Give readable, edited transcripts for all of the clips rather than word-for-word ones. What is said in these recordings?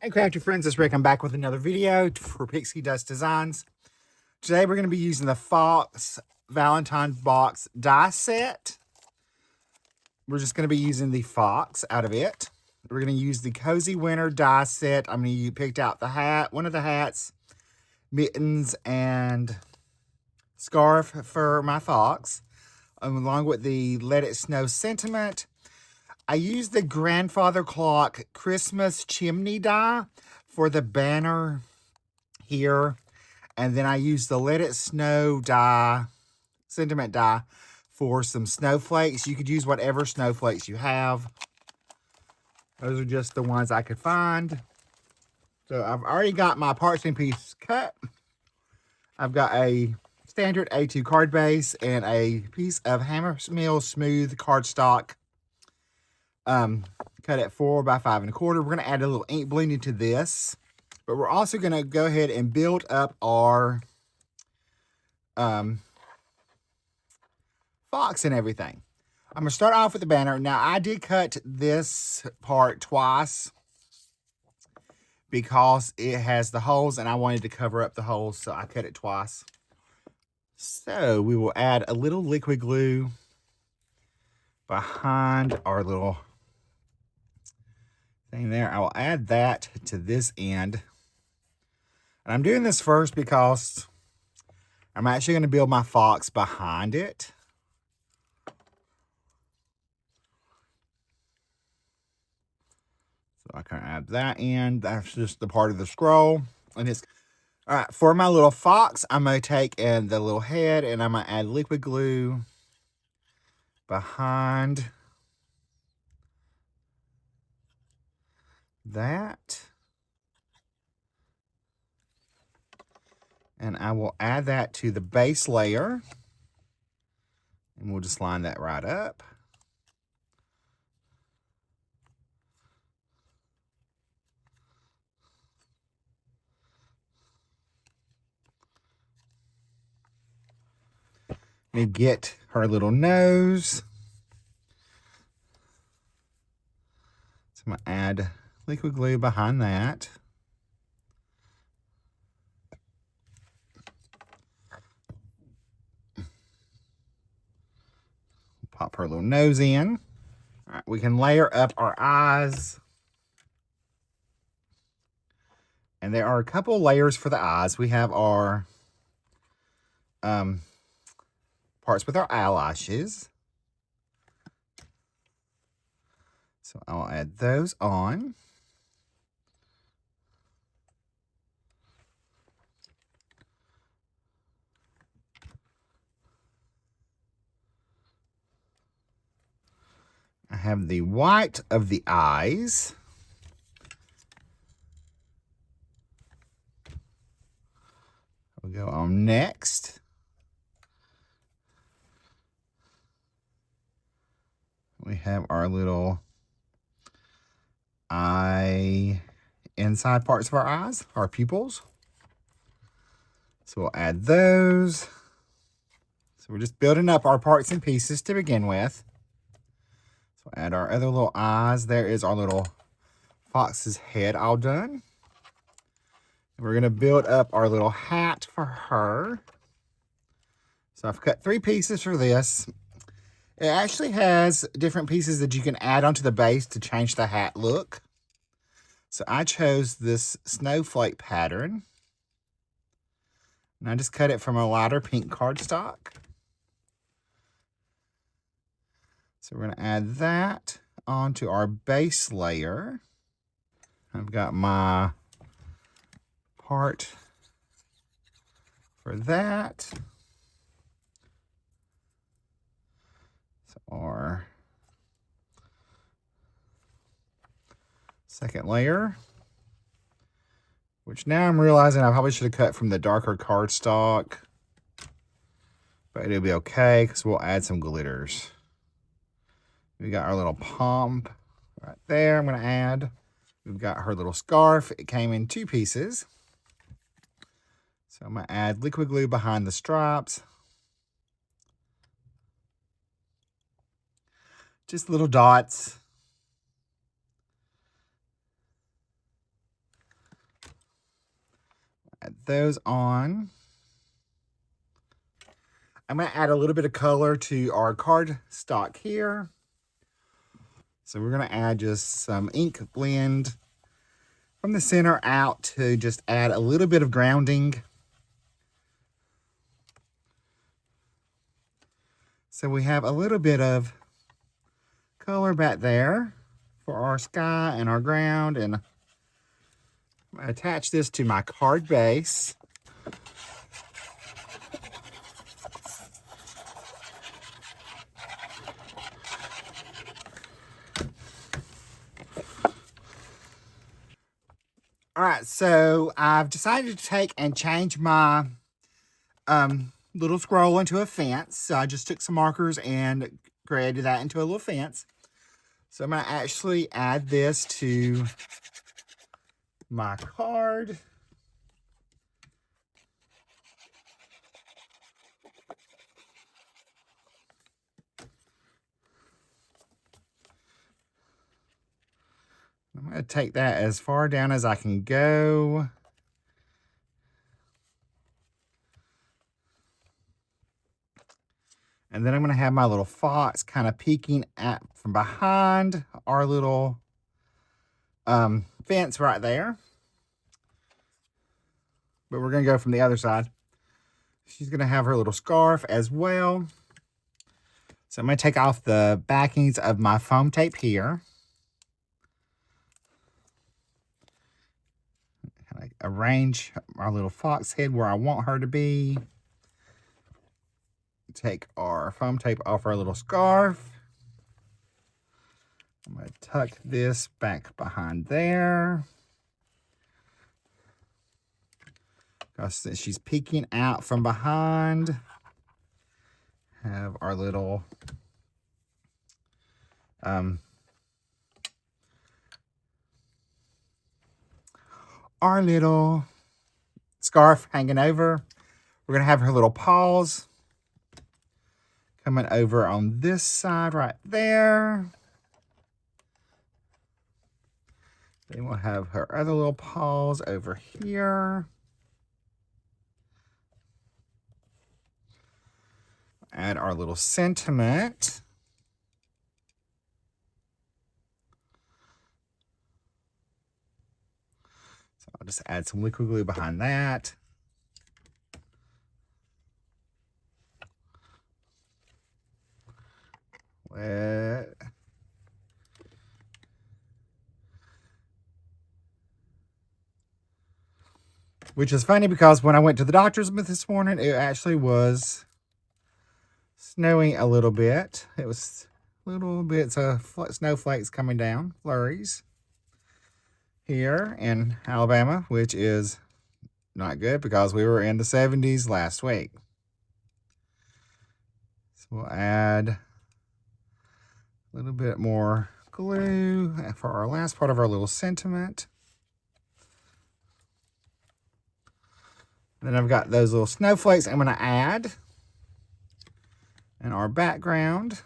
Hey crafty friends, it's Rick. I'm back with another video for Pixi Dust Designs. Today we're going to be using the Fox Valentine Box die set. We're just going to be using the Fox out of it. We're going to use the Cozy Winter die set. I mean, you picked out the hat, one of the hats, mittens, and scarf for my Fox, along with the Let It Snow sentiment. I used the grandfather clock Christmas chimney die for the banner here. And then I used the Let It Snow die, sentiment die, for some snowflakes. You could use whatever snowflakes you have. Those are just the ones I could find. So I've already got my parchment piece cut. I've got a standard A2 card base and a piece of Hammermill smooth cardstock. Cut at 4 by 5 1/4. We're going to add a little ink blending to this, but we're also going to go ahead and build up our Fox and everything. I'm going to start off with the banner. Now, I did cut this part twice because it has the holes and I wanted to cover up the holes, so I cut it twice. So we will add a little liquid glue behind our little thing there. I will add that to this end. And I'm doing this first because I'm actually going to build my Fox behind it. So I can add that in. That's just the part of the scroll. And it's all right. For my little Fox, I'm going to take the little head and I'm going to add liquid glue behind that. And I will add that to the base layer. And we'll just line that right up. Let me get her little nose. So I'm going to add liquid glue behind that. Pop her little nose in. All right, we can layer up our eyes. And there are a couple layers for the eyes. We have our parts with our eyelashes. So I'll add those on. I have the white of the eyes. We'll go on next. We have our little eye inside parts of our eyes, our pupils. So we'll add those. So we're just building up our parts and pieces to begin with. So add our other little eyes. There is our little Fox's head all done. And we're going to build up our little hat for her. So I've cut 3 pieces for this. It actually has different pieces that you can add onto the base to change the hat look. So I chose this snowflake pattern. And I just cut it from a lighter pink cardstock. So we're going to add that onto our base layer. I've got my part for that. So our second layer, which now I'm realizing I probably should have cut from the darker cardstock, but it'll be okay because we'll add some glitters. We got our little pomp right there. I'm going to add. We've got her little scarf. It came in 2 pieces. So I'm going to add liquid glue behind the stripes. Just little dots. Add those on. I'm going to add a little bit of color to our card stock here. So we're going to add just some ink blend from the center out to just add a little bit of grounding. So we have a little bit of color back there for our sky and our ground. And I'm going to attach this to my card base. All right, so I've decided to take and change my little scroll into a fence. So I just took some markers and created that into a little fence. So I'm going to actually add this to my card. I'm going to take that as far down as I can go. And then I'm going to have my little fox kind of peeking at from behind our little fence right there. But we're going to go from the other side. She's going to have her little scarf as well. So I'm going to take off the backings of my foam tape here. Kind of arrange our little fox head where I want her to be. Take our foam tape off our little scarf. I'm going to tuck this back behind there. Because since she's peeking out from behind, have our little scarf hanging over. We're going to have her little paws coming over on this side right there. Then we'll have her other little paws over here. Add our little sentiment. So I'll just add some liquid glue behind that. Which is funny because when I went to the doctor's this morning, it actually was snowing a little bit. It was little bits of snowflakes coming down, flurries here in Alabama, which is not good because we were in the 70s last week. So we'll add a little bit more glue for our last part of our little sentiment. Then I've got those little snowflakes I'm going to add in our background.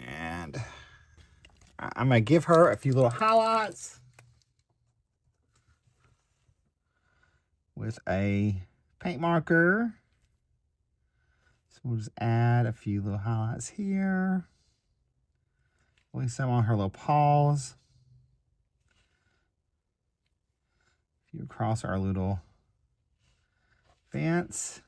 And I'm going to give her a few little highlights with a paint marker. So we'll just add a few little highlights here. At least some on her little paws. A few across our little fence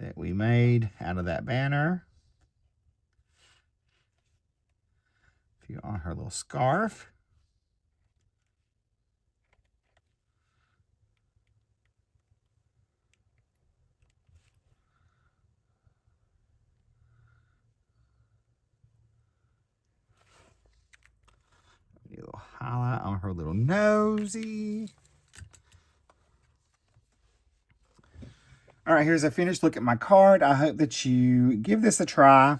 that we made out of that banner. A few on her little scarf. highlight on her little nosy. All right, here's a finished look at my card. I hope that you give this a try.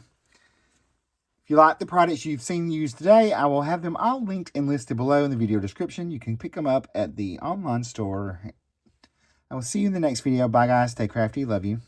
If you like the products you've seen used today, I will have them all linked and listed below in the video description. You can pick them up at the online store. I will see you in the next video. Bye, guys. Stay crafty. Love you.